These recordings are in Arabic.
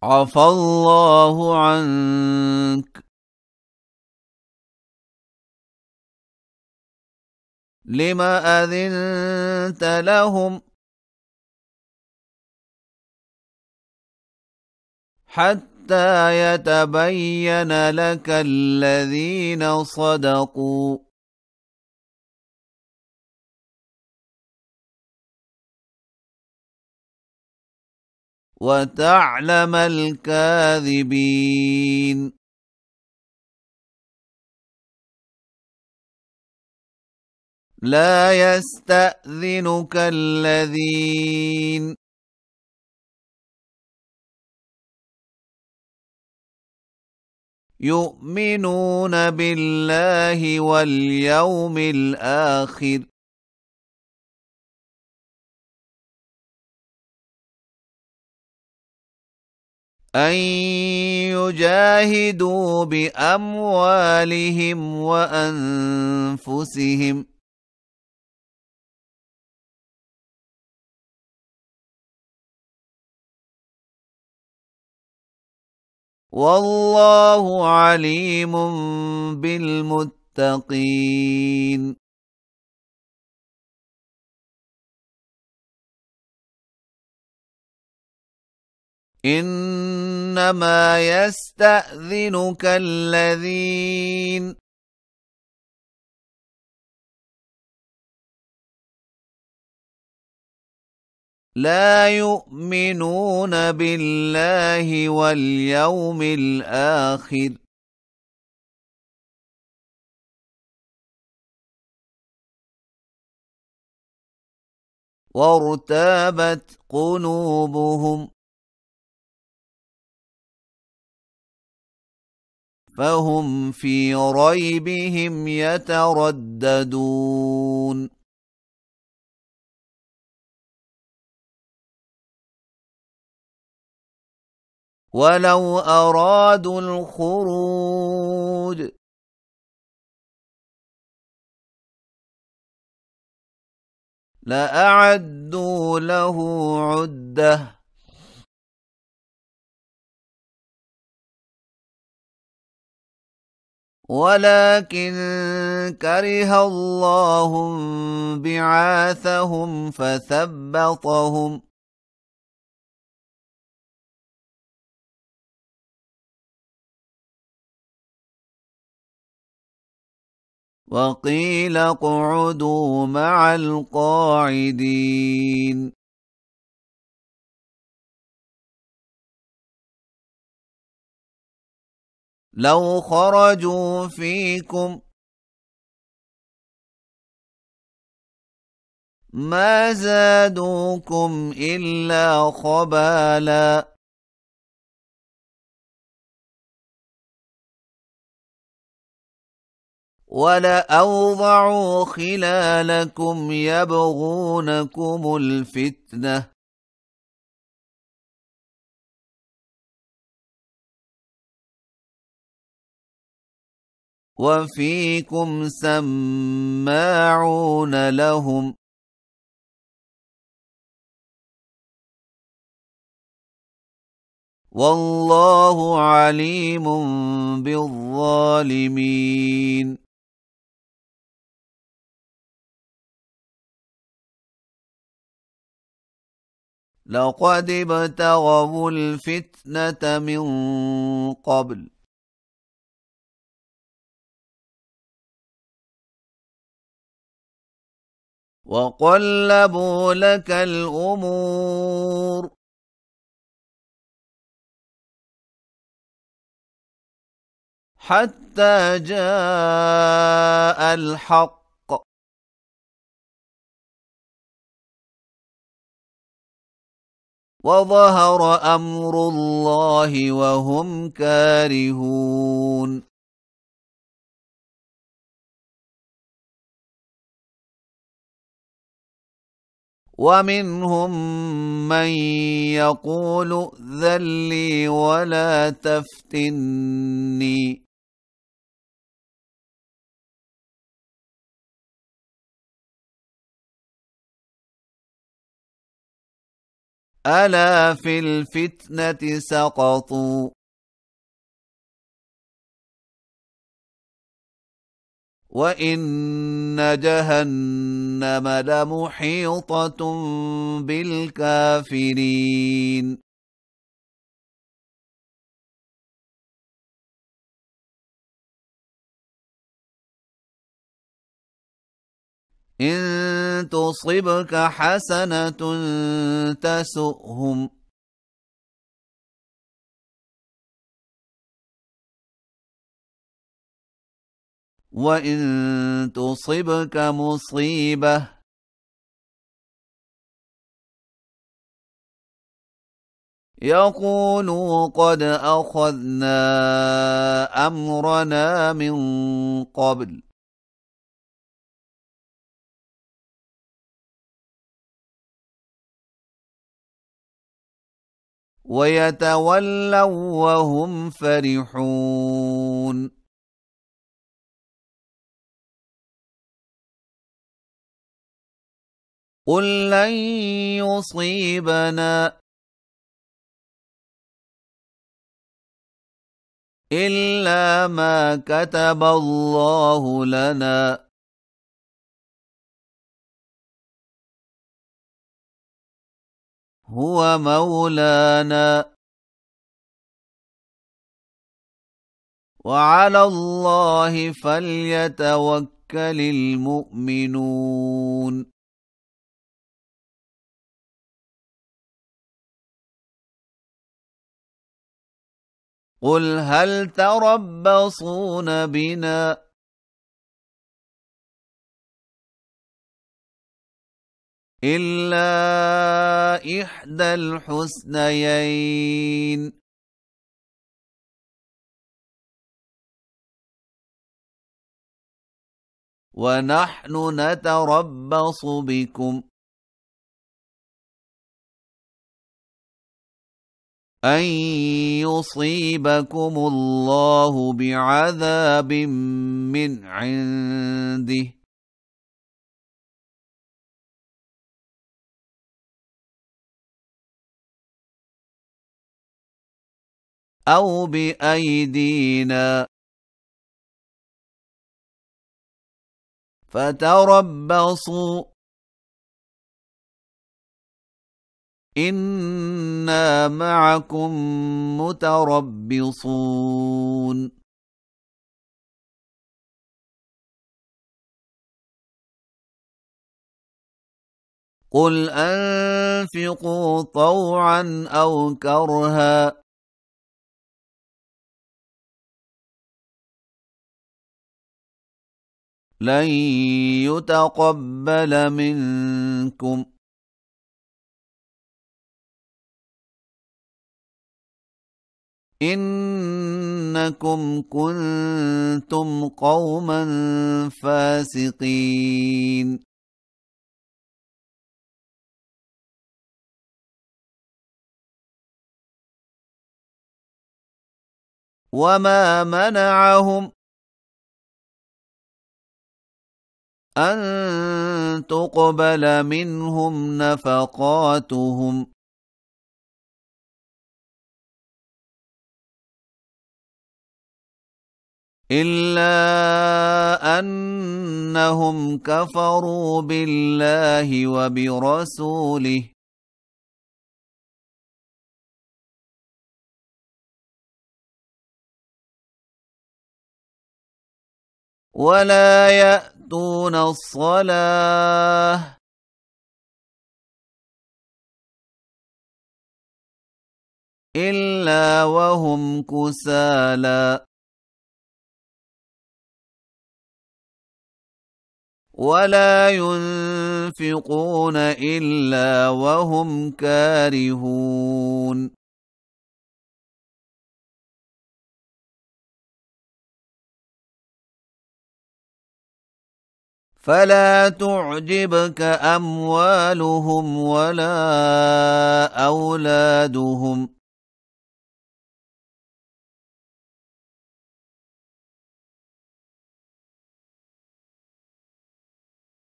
عفى الله عنك لم أذنت لهم حتى يتبين لك الذين صدقوا وتعلم الكاذبين. لا يستأذنك الذين يؤمنون بالله واليوم الآخر أن يجاهدوا بأموالهم وأنفسهم والله عليم بالمتقين. إنما يستأذنك الذين لا يؤمنون بالله واليوم الآخر وارتابت قلوبهم فهم في ريبهم يترددون. ولو أرادوا الخروج لأعدوا له عدة ولكن كره الله بعاثهم فثبطهم وقيل اقعدوا مع القاعدين. لو خرجوا فيكم ما زادوكم إلا خبالا ولأوضعوا خلالكم يبغونكم الفتنة وفيكم سماعون لهم والله عليم بالظالمين. لقد ابتغوا الفتنة من قبل وقلبوا لك الأمور حتى جاء الحق وظهر أمر الله وهم كارهون. ومنهم من يقول ائذن لي ولا تفتني ألا في الفتنة سقطوا وإن جهنم لمحيطة بالكافرين إن تصبك حسنة تسؤهم وإن تصبك مصيبة يقولوا قد أخذنا أمرنا من قبل ويتولوا وهم فرحون قل لن يصيبنا إلا ما كتب الله لنا هو مولانا وعلى الله فليتوكل المؤمنون قل هل تربصون بنا إلا إحدى الحسنيين ونحن نتربص بكم أن يصيبكم الله بعذاب من عنده أو بأيدينا فتربصوا إنا معكم متربصون قل أنفقوا طوعا أو كرها لن يتقبل منكم إنكم كنتم قوما فاسقين وما منعهم أن تقبل منهم نفقاتهم إلا أنهم كفروا بالله وبرسوله ولا يأتون الصلاة إلا وهم كسالى ولا ينفقون إلا وهم كارهون فلا تعجبك أموالهم ولا أولادهم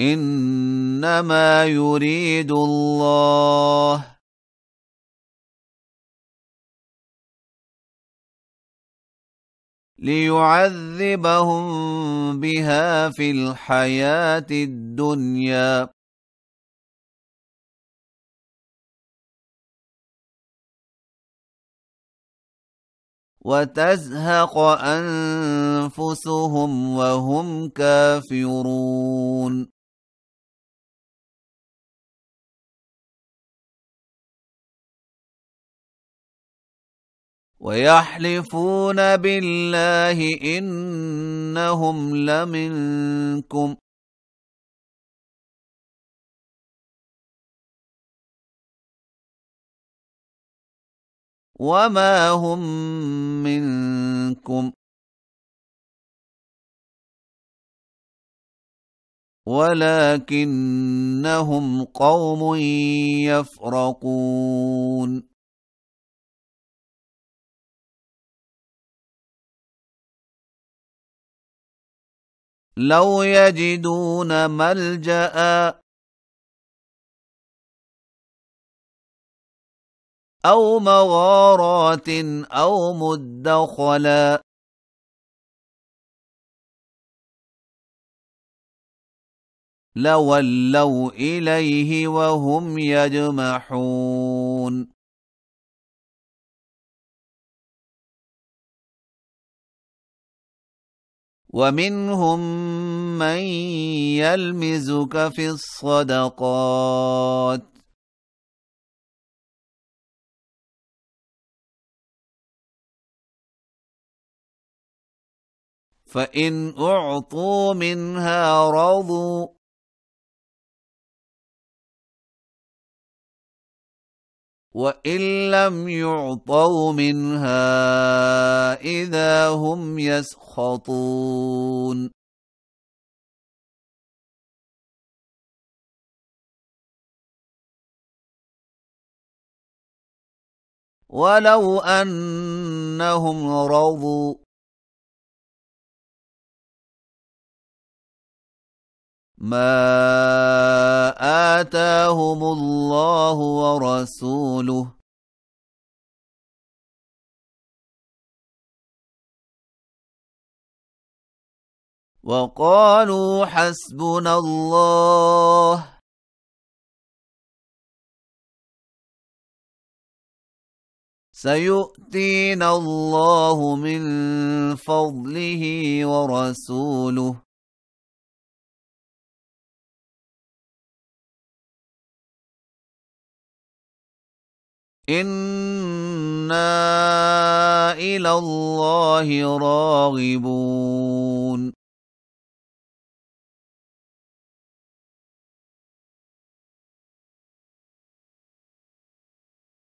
إنما يريد الله ليعذبهم بها في الحياة الدنيا وتزهق أنفسهم وهم كافرون ويحلفون بالله إنهم لمنكم وما هم منكم ولكنهم قوم يفرقون لو يجدون ملجأ أو مغارات أو مدخلا لولوا إليه وهم يجمحون ومنهم من يلمزك في الصدقات فإن أعطوا منها رضوا وإن لم يعطوا منها إذا هم يسخطون ولو أنهم رضوا ما آتاهم الله ورسوله وقالوا حسبنا الله سيؤتينا الله من فضله ورسوله إنا إلى الله راغبون